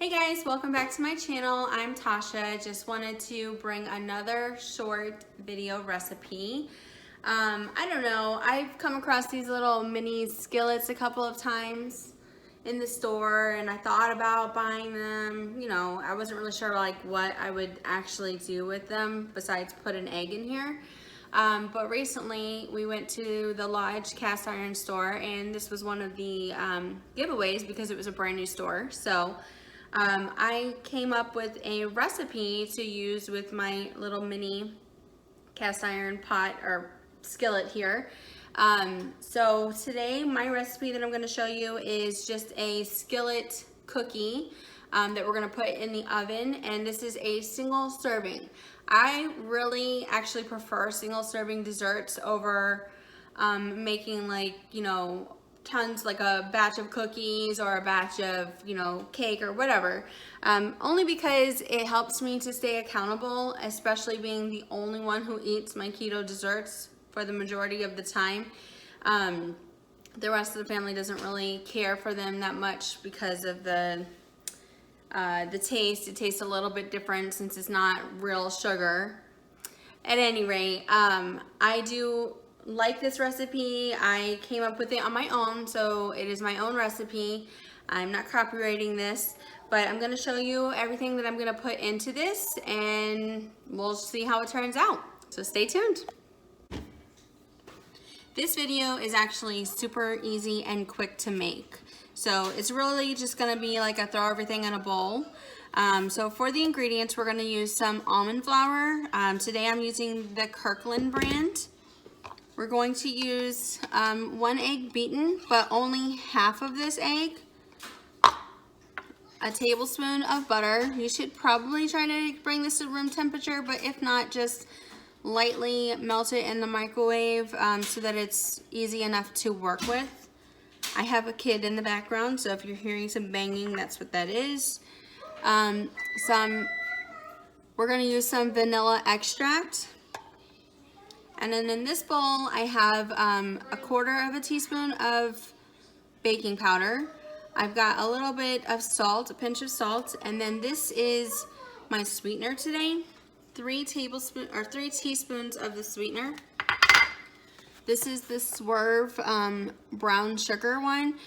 Hey guys, welcome back to my channel. I'm Tasha. Just wanted to bring another short video recipe. I don't know, I've come across these little mini skillets a couple of times in the store and I thought about buying them. You know, I wasn't really sure like what I would actually do with them besides put an egg in here. But recently we went to the Lodge cast iron store and this was one of the giveaways because it was a brand new store. So I came up with a recipe to use with my little mini cast iron pot or skillet here. So today my recipe that I'm going to show you is just a skillet cookie that we're going to put in the oven, and this is a single serving. I really actually prefer single serving desserts over making, like, you know, tons, like a batch of cookies or a batch of, you know, cake or whatever, only because it helps me to stay accountable, especially being the only one who eats my keto desserts for the majority of the time. The rest of the family doesn't really care for them that much because of the taste. It tastes a little bit different since it's not real sugar. At any rate, I do like this recipe. I came up with it on my own, so it is my own recipe. I'm not copywriting this, but I'm gonna show you everything that I'm gonna put into this and we'll see how it turns out. So stay tuned. This video is actually super easy and quick to make. So it's really just gonna be like a throw everything in a bowl. So for the ingredients, we're gonna use some almond flour. Today I'm using the Kirkland brand. We're going to use 1 egg beaten, but only half of this egg. A tablespoon of butter. You should probably try to bring this to room temperature, but if not, just lightly melt it in the microwave so that it's easy enough to work with. I have a kid in the background, so if you're hearing some banging, that's what that is. We're gonna use some vanilla extract. And then in this bowl, I have a 1/4 teaspoon of baking powder. I've got a little bit of salt, a pinch of salt, and then this is my sweetener today. 3 teaspoons of the sweetener. This is the Swerve brown sugar one.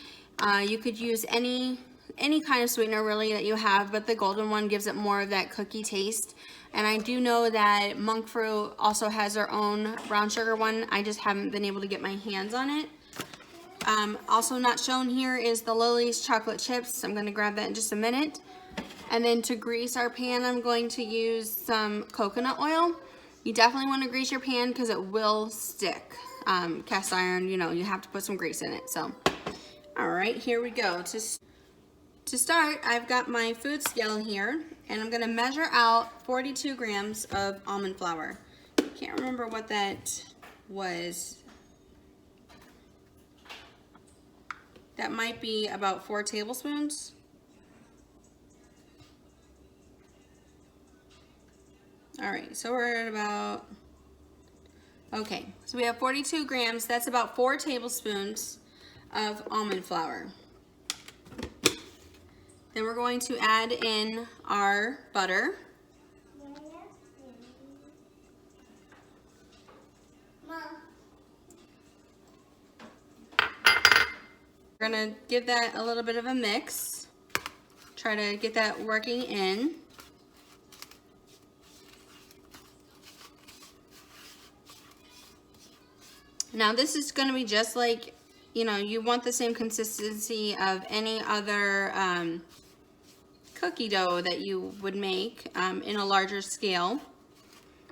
You could use any kind of sweetener really that you have, but the golden one gives it more of that cookie taste. And I do know that monk fruit also has their own brown sugar one. I just haven't been able to get my hands on it. Also not shown here is the Lily's chocolate chips. I'm gonna grab that in just a minute. And then to grease our pan, I'm going to use some coconut oil. You definitely wanna grease your pan because it will stick. Cast iron, you know, you have to put some grease in it. So, all right, here we go. To start, I've got my food scale here, and I'm gonna measure out 42 grams of almond flour. I can't remember what that was. That might be about 4 tablespoons. All right, so we're at about, okay, so we have 42 grams. That's about 4 tablespoons of almond flour. Then we're going to add in our butter. We're gonna give that a little bit of a mix. Try to get that working in. Now this is gonna be just like, you know, you want the same consistency of any other cookie dough that you would make in a larger scale.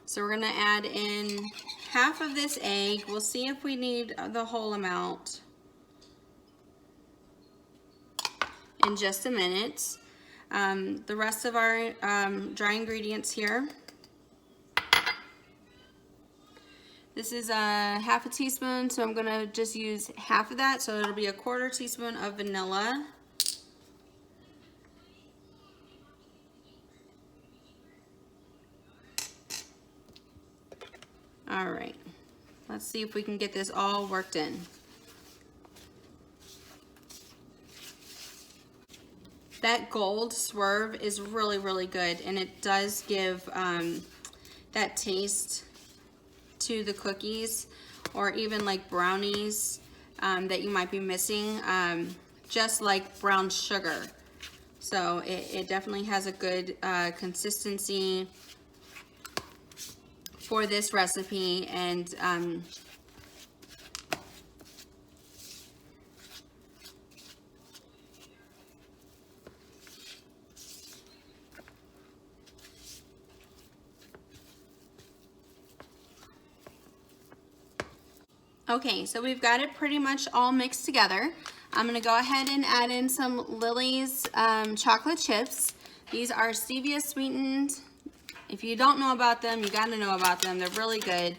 So we're gonna add in half of this egg. We'll see if we need the whole amount in just a minute. The rest of our dry ingredients here. This is half a teaspoon, so I'm gonna just use half of that, so it'll be a 1/4 teaspoon of vanilla. All right, let's see if we can get this all worked in. that gold swerve is really, really good, and it does give that taste to the cookies, or even like brownies that you might be missing, just like brown sugar. So it definitely has a good consistency for this recipe, and okay, so we've got it pretty much all mixed together. I'm gonna go ahead and add in some Lily's chocolate chips. These are stevia sweetened. If you don't know about them, you gotta know about them. They're really good.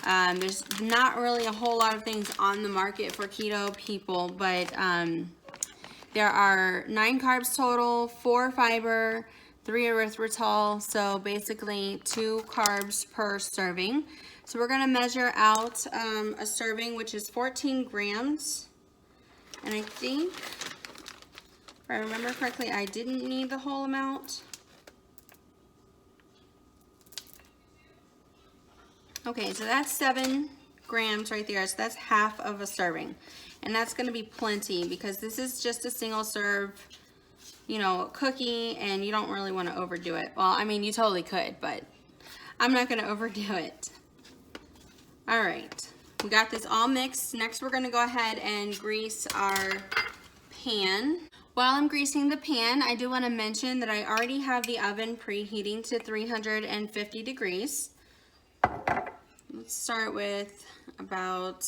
There's not really a whole lot of things on the market for keto people, but there are 9 carbs total, 4 fiber, 3 erythritol, so basically 2 carbs per serving. So we're gonna measure out a serving, which is 14 grams. And I think, if I remember correctly, I didn't need the whole amount. Okay, so that's 7 grams right there. So that's half of a serving. And that's gonna be plenty because this is just a single serve, you know, cookie, and you don't really wanna overdo it. Well, I mean, you totally could, but I'm not gonna overdo it. All right, we got this all mixed. Next, we're gonna go ahead and grease our pan. While I'm greasing the pan, I do wanna mention that I already have the oven preheating to 350 degrees. Let's start with about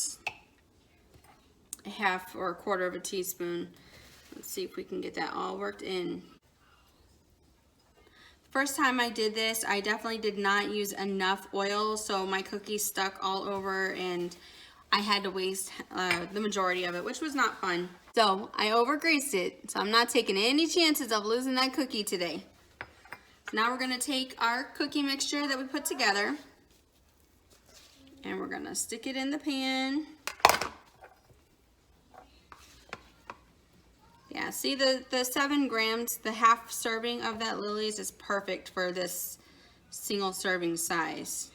a half or a quarter of a teaspoon. Let's see if we can get that all worked in. First time I did this, I definitely did not use enough oil, so my cookies stuck all over and I had to waste the majority of it, which was not fun. So I over greased it, so I'm not taking any chances of losing that cookie today. So now we're gonna take our cookie mixture that we put together, and we're gonna stick it in the pan. Yeah, see the 7 grams, the half serving of that Lily's is perfect for this single serving size.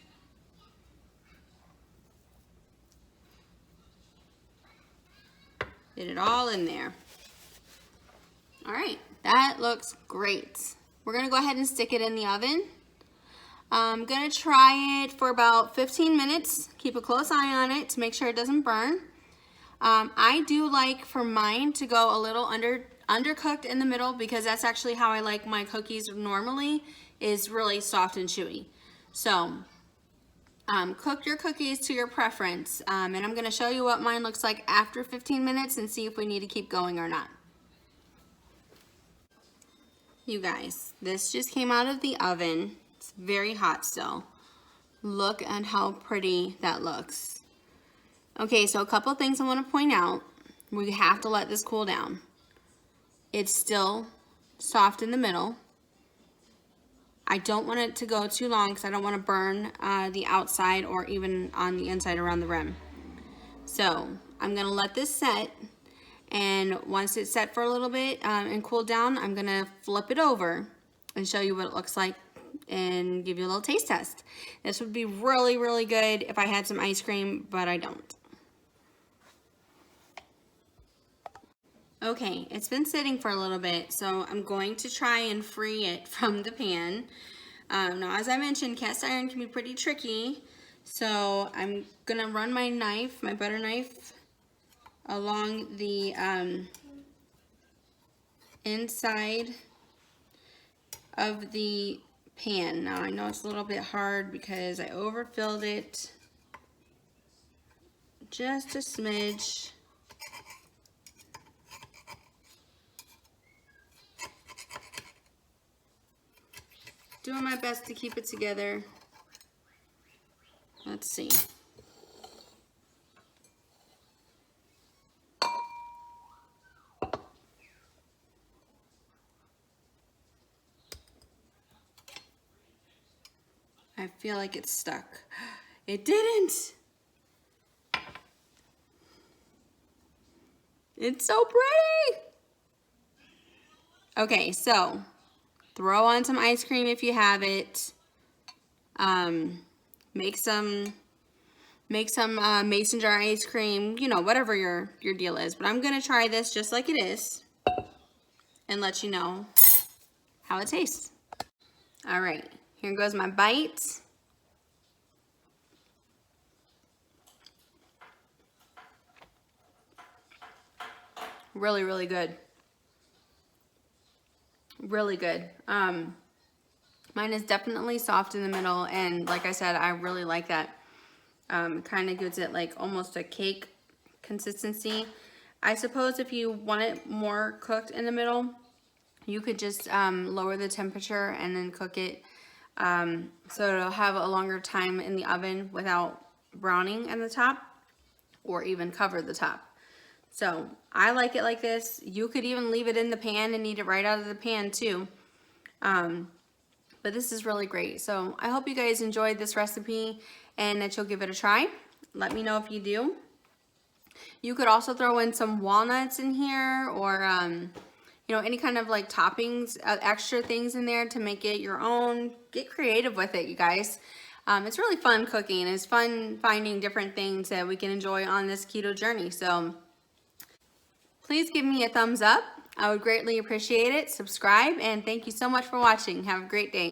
Get it all in there. All right, that looks great. We're gonna go ahead and stick it in the oven. I'm gonna try it for about 15 minutes. Keep a close eye on it to make sure it doesn't burn. I do like for mine to go a little undercooked in the middle, because that's actually how I like my cookies normally, is really soft and chewy. So cook your cookies to your preference, and I'm gonna show you what mine looks like after 15 minutes and see if we need to keep going or not. You guys, this just came out of the oven. It's very hot still. Look at how pretty that looks. Okay, so a couple of things I want to point out. We have to let this cool down. It's still soft in the middle. I don't want it to go too long because I don't want to burn the outside or even on the inside around the rim. So I'm going to let this set, and once it's set for a little bit and cooled down, I'm going to flip it over and show you what it looks like and give you a little taste test. This would be really, really good if I had some ice cream, but I don't. Okay, it's been sitting for a little bit, so I'm going to try and free it from the pan. Now, as I mentioned, cast iron can be pretty tricky, so I'm gonna run my knife, my butter knife, along the inside of the pan. Now, I know it's a little bit hard because I overfilled it just a smidge. Doing my best to keep it together. Let's see. I feel like it's stuck. It didn't. It's so pretty. Okay, so throw on some ice cream if you have it. Make some mason jar ice cream, you know, whatever your deal is. But I'm gonna try this just like it is and let you know how it tastes. All right, here goes my bite. Really, really good. Really good. Mine is definitely soft in the middle, and like I said, I really like that. Kind of gives it like almost a cake consistency. I suppose if you want it more cooked in the middle, you could just lower the temperature and then cook it so it'll have a longer time in the oven without browning in the top, or even cover the top. So I like it like this. You could even leave it in the pan and eat it right out of the pan too. But this is really great. So I hope you guys enjoyed this recipe and that you'll give it a try. Let me know if you do. You could also throw in some walnuts in here, or you know, any kind of like toppings, extra things in there to make it your own. Get creative with it, you guys. It's really fun cooking. It's fun finding different things that we can enjoy on this keto journey. So please give me a thumbs up. I would greatly appreciate it. Subscribe, and thank you so much for watching. Have a great day.